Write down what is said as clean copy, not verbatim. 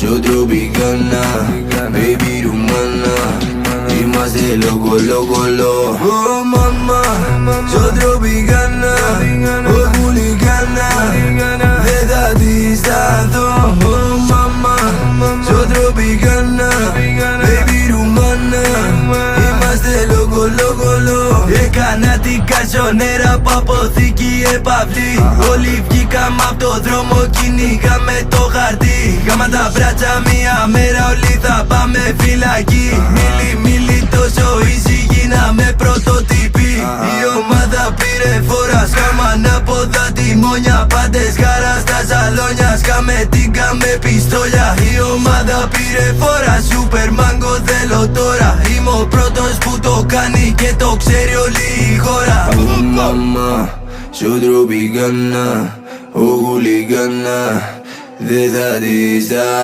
yo tropicana, baby rumana. Y más de loco, loco, loco. Oh mamá, yo tropicana, oh hooliganna, de dadistazo. Oh mamá, yo tropicana, baby rumana. Y más de loco, loco, loco. Έκανα την καζονέρα που αποθήκη επαυλή. Όλοι βγήκαμε απ' το δρόμο, κυνηγάμε το χαρτί. Γάμα τα μπράτσα μια μέρα, όλοι θα πάμε φυλακή. Μίλη τόσο easy, γίναμε πρωτοτυπή. Η ομάδα πήρε φόρα, σκάμαν από τα τιμόνια. Πάντες χαρά στα σαλόνια, σκάμε την κάμε πιστόλια. Η ομάδα πήρε φόρα, σούπερ μάγκο θέλω τώρα. Είμαι ο πρώτος που το κάνει και το ξέρει όλη η χώρα. Oh mama, yo tropicana, oh hooliganna, de dadistazo.